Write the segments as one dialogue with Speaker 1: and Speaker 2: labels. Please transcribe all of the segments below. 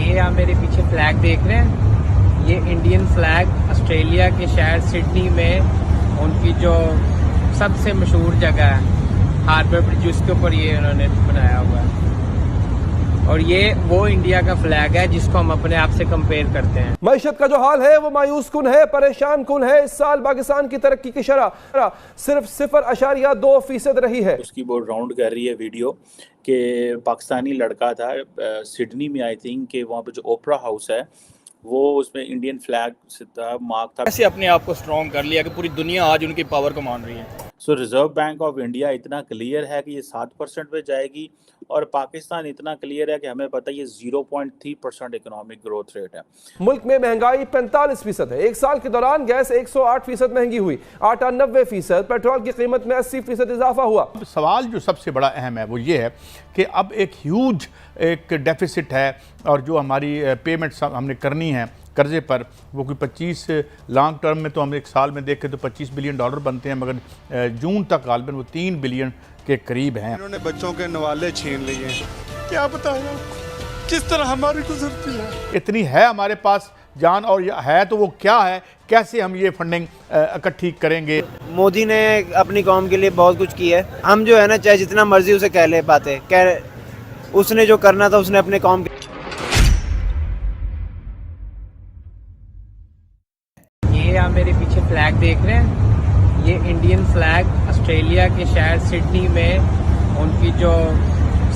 Speaker 1: ये आप मेरे पीछे फ्लैग देख रहे हैं, ये इंडियन फ्लैग ऑस्ट्रेलिया के शहर सिडनी में उनकी जो सबसे मशहूर जगह है हार्बर ब्रिज, उसके ऊपर ये उन्होंने बनाया हुआ है। और ये वो इंडिया का फ्लैग है जिसको हम अपने आप से कंपेयर करते हैं।
Speaker 2: मईशत का जो हाल है वो मायूस कुन है, परेशान कुन है। इस साल पाकिस्तान की तरक्की की शरह सिर्फ 0.2% रही है।
Speaker 3: उसकी वो राउंड कर रही है वीडियो कि पाकिस्तानी लड़का था सिडनी में, आई थिंक कि वहाँ पे जो ओपरा हाउस है वो उसमें इंडियन फ्लैग से था, मार्क था।
Speaker 4: ऐसे अपने आप को स्ट्रॉन्ग कर लिया कि पूरी दुनिया आज उनकी पावर को मान रही है।
Speaker 3: सो रिजर्व बैंक ऑफ इंडिया इतना क्लियर है कि ये 7% पे जाएगी, और पाकिस्तान इतना क्लियर है कि हमें पता है ये 0.3% इकोनॉमिक ग्रोथ रेट है।
Speaker 2: मुल्क में महंगाई 45% है। एक साल के दौरान गैस 108% महंगी हुई, आटा 90%, पेट्रोल की कीमत में 80% इजाफा हुआ।
Speaker 5: सवाल जो सबसे बड़ा अहम है वो ये है कि अब एक ह्यूज एक डेफिसिट है, और जो हमारी पेमेंट्स हमने करनी है कर्जे पर, वो कोई 25 लॉन्ग टर्म में तो हम एक साल में देखें तो $25 बिलियन बनते हैं, मगर जून तक गालबन वो $3 बिलियन के करीब हैं।
Speaker 6: इन्होंने बच्चों के नवाले छीन लिए, क्या बताया किस तरह हमारी गुजरती है।
Speaker 5: इतनी है हमारे पास जान, और है तो वो क्या है, कैसे हम ये फंडिंग इकट्ठी करेंगे।
Speaker 7: मोदी ने अपनी कौम के लिए बहुत कुछ किया है। हम जो है ना, चाहे जितना मर्जी उसे कह ले पाते, उसने जो करना था उसने अपने कौम के।
Speaker 1: ये आप मेरे पीछे फ्लैग देख रहे हैं, ये इंडियन फ्लैग ऑस्ट्रेलिया के शहर सिडनी में उनकी जो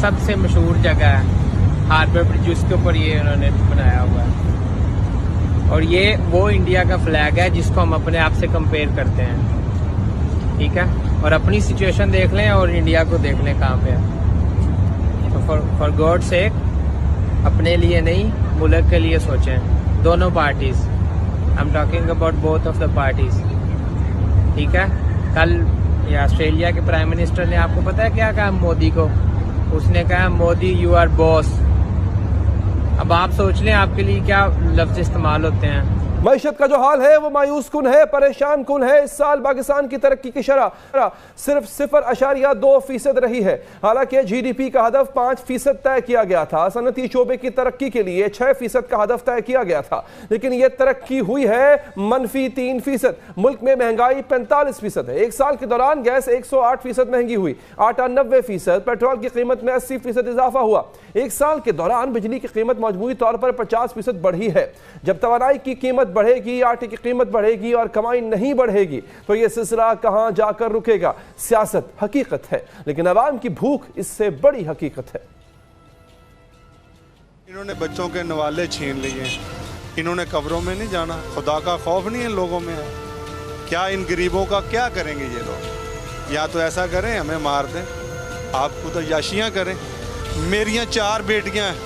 Speaker 1: सबसे मशहूर जगह है हार्बर ब्रिज, उसके ऊपर ये उन्होंने बनाया हुआ है। और ये वो इंडिया का फ्लैग है जिसको हम अपने आप से कंपेयर करते हैं, ठीक है। और अपनी सिचुएशन देख लें और इंडिया को देख लें कहाँ पे है। तो फॉर गॉड सेक अपने लिए नहीं, मुल्क के लिए सोचें, दोनों parties. I am talking about both of the parties, ठीक है। कल ये ऑस्ट्रेलिया के प्राइम मिनिस्टर ने, आपको पता है क्या कहा मोदी को? उसने कहा मोदी यू आर बॉस। अब आप सोच लें आपके लिए क्या लफ्ज इस्तेमाल होते हैं।
Speaker 2: मईशत का जो हाल है वो मायूस कुन है, परेशान कुन है। इस साल पाकिस्तान की तरक्की की शरह सिर्फ 0.2% रही है। हालांकि GDP का हदफ 5% तय किया गया था। सनती शोबे की तरक्की के लिए 6% का हदफ तय किया गया था, लेकिन यह तरक्की हुई है -3%। मुल्क में महंगाई 45% है। एक साल के दौरान गैस 108% महंगी हुई, आटा 90%, पेट्रोल की कीमत में 80% इजाफा हुआ। एक साल के दौरान बिजली की कीमत मजमूई तौर पर 50% बढ़ी है। जब तवानाई की कीमत बढ़ेगी, आटे की कीमत बढ़ेगी और कमाई नहीं बढ़ेगी तो यह सिलसिला कहां जाकर रुकेगा। सियासत हकीकत है, लेकिन अवाम की भूख इससे बड़ी हकीकत है।
Speaker 6: इन्होंने बच्चों के नवाले छीन लिए, इन्होंने कब्रों में नहीं जाना। खुदा का खौफ नहीं है लोगों में। क्या इन गरीबों का क्या करेंगे ये लोग? या तो ऐसा करें हमें मार दें, आपको तो याशियां करें। मेरियां 4 बेटियां हैं,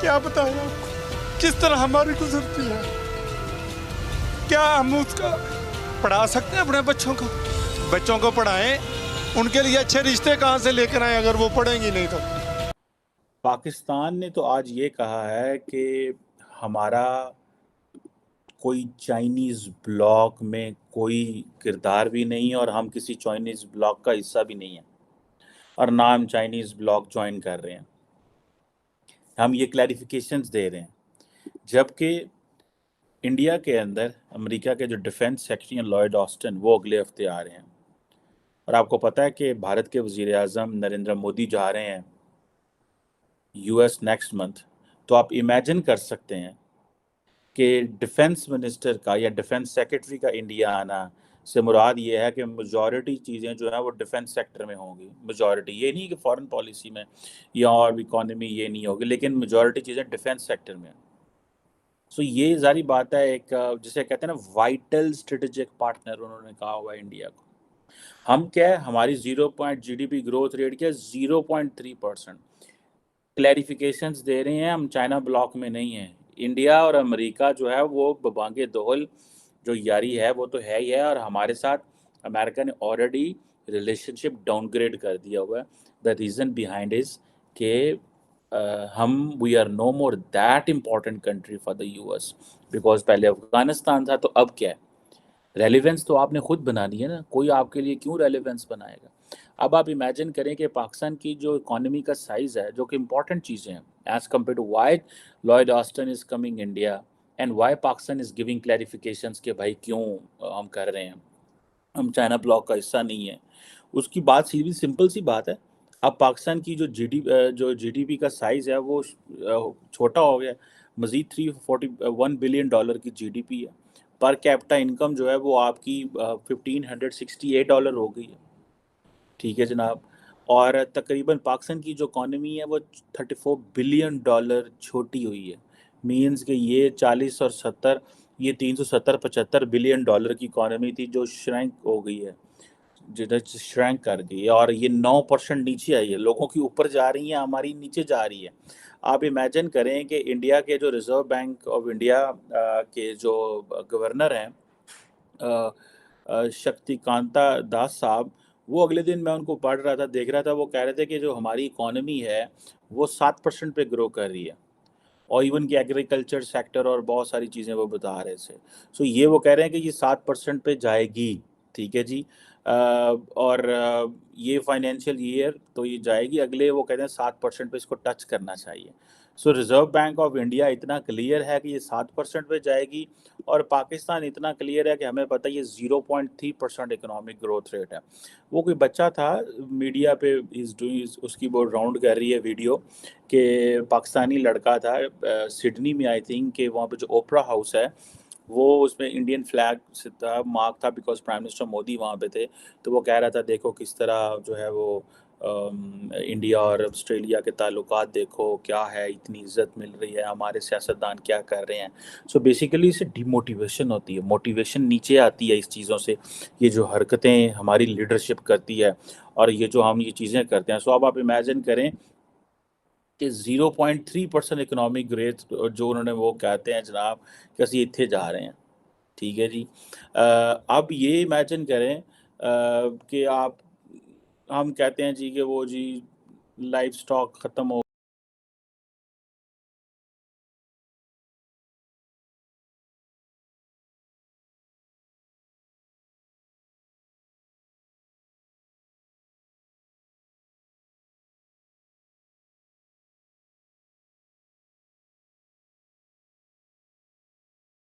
Speaker 6: क्या बताया आपको किस तरह हमारी गुजरती है। क्या हम उसका पढ़ा सकते हैं अपने बच्चों को? बच्चों को पढ़ाएं, उनके लिए अच्छे रिश्ते कहाँ से लेकर आए अगर वो पढ़ेंगी नहीं तो।
Speaker 3: पाकिस्तान ने तो आज ये कहा है कि हमारा कोई चाइनीज़ ब्लॉक में कोई किरदार भी नहीं है, और हम किसी चाइनीज़ ब्लॉक का हिस्सा भी नहीं है, और ना हम चाइनीज़ ब्लॉक ज्वाइन कर रहे हैं। हम ये क्लैरिफिकेशंस दे रहे हैं, जबकि इंडिया के अंदर अमेरिका के जो डिफेंस सेक्रेटरी हैं लॉयड ऑस्टिन, वो अगले हफ्ते आ रहे हैं। और आपको पता है कि भारत के वज़ीर आज़म नरेंद्र मोदी जा रहे हैं US नेक्स्ट मंथ। तो आप इमेजिन कर सकते हैं कि डिफेंस मिनिस्टर का या डिफेंस सेक्रेटरी का इंडिया आना से मुराद ये है कि मेजॉरिटी चीज़ें जो है वो डिफेंस सेक्टर में होंगी। मेजॉरिटी ये नहीं कि फॉरेन पॉलिसी में या और इकॉनमी ये नहीं होगी, लेकिन मेजॉरिटी चीज़ें डिफेंस सेक्टर में। सो ये जारी बात है, एक जिसे कहते हैं ना वाइटल स्ट्रेटेजिक पार्टनर उन्होंने कहा हुआ है इंडिया को। हम क्या है, हमारी GDP ग्रोथ रेट क्या है 0.3%। क्लैरिफिकेशंस दे रहे हैं, हम चाइना ब्लॉक में नहीं है। इंडिया और अमेरिका जो है वो बबांगे दोहल जो यारी है वो तो है ही है, और हमारे साथ अमेरिका ने ऑलरेडी रिलेशनशिप डाउनग्रेड कर दिया हुआ है। द रीज़न बिहाइंड इज़ के हम we are no more that important country for the US, because पहले अफगानिस्तान था, तो अब क्या है? रेलिवेंस तो आपने खुद बनानी है ना, कोई आपके लिए क्यों रेलिवेंस बनाएगा? अब आप इमेजिन करें कि पाकिस्तान की जो इकोनॉमी का साइज़ है, जो कि इम्पॉर्टेंट चीज़ें हैं, as compare to why Lloyd Austin is coming India and why Pakistan is giving clarifications कि भाई क्यों हम कर रहे हैं, हम चाइना ब्लॉक का हिस्सा नहीं है। उसकी बात सीधी सिंपल सी बात है, अब पाकिस्तान की जो जीडीपी का साइज़ है वो छोटा हो गया, मज़ीद $341 बिलियन की जीडीपी है। पर कैपिटा इनकम जो है वो आपकी $1,568 हो गई है। ठीक है जनाब। और तकरीबन पाकिस्तान की जो इकॉनमी है वो $34 बिलियन छोटी हुई है। मीन्स कि ये 40 और 70, ये 370-75 बिलियन डॉलर की इकॉनमी थी जो श्रैंक हो गई है, जिधर श्रैंक कर गई है, और ये 9% नीचे आई है। लोगों की ऊपर जा रही है, हमारी नीचे जा रही है। आप इमेजिन करें कि इंडिया के जो रिज़र्व बैंक ऑफ इंडिया के जो गवर्नर हैं शक्तिकांता दास साहब, वो अगले दिन मैं उनको पढ़ रहा था, देख रहा था, वो कह रहे थे कि जो हमारी इकोनॉमी है वो 7% पे ग्रो कर रही है, और इवन कि एग्रीकल्चर सेक्टर और बहुत सारी चीज़ें वो बता रहे थे। सो ये वो कह रहे हैं कि ये 7% पे जाएगी, ठीक है जी। और ये फाइनेंशियल ईयर तो ये जाएगी, अगले वो कहते हैं 7% पे इसको टच करना चाहिए। सो रिज़र्व बैंक ऑफ इंडिया इतना क्लियर है कि ये 7% पे जाएगी, और पाकिस्तान इतना क्लियर है कि हमें पता है ये 0.3% इकोनॉमिक ग्रोथ रेट है। वो कोई बच्चा था मीडिया पे इज़ डूइंग, उसकी वो राउंड कर रही है वीडियो, कि पाकिस्तानी लड़का था सिडनी में, आई थिंक, कि वहाँ पे जो ओपरा हाउस है वो उसमें इंडियन फ्लैग से था, मार्क था, बिकॉज प्राइम मिनिस्टर मोदी वहाँ पे थे। तो वो कह रहा था देखो किस तरह जो है वो इंडिया और ऑस्ट्रेलिया के ताल्लुकात देखो क्या है, इतनी इज्जत मिल रही है, हमारे सियासतदान क्या कर रहे हैं। सो बेसिकली इससे डिमोटिवेशन होती है, मोटिवेशन नीचे आती है इस चीज़ों से, ये जो हरकतें हमारी लीडरशिप करती है और ये जो हम ये चीज़ें करते हैं। सो अब आप इमेजिन करें कि 0.3% इकोनॉमिक ग्रोथ जो उन्होंने वो कहते हैं जनाब कि ਅਸੀਂ ਇੱਥੇ जा रहे हैं, ठीक है जी। अब ये इमेजिन करें कि आप, हम कहते हैं जी कि वो जी लाइफ स्टॉक ख़त्म हो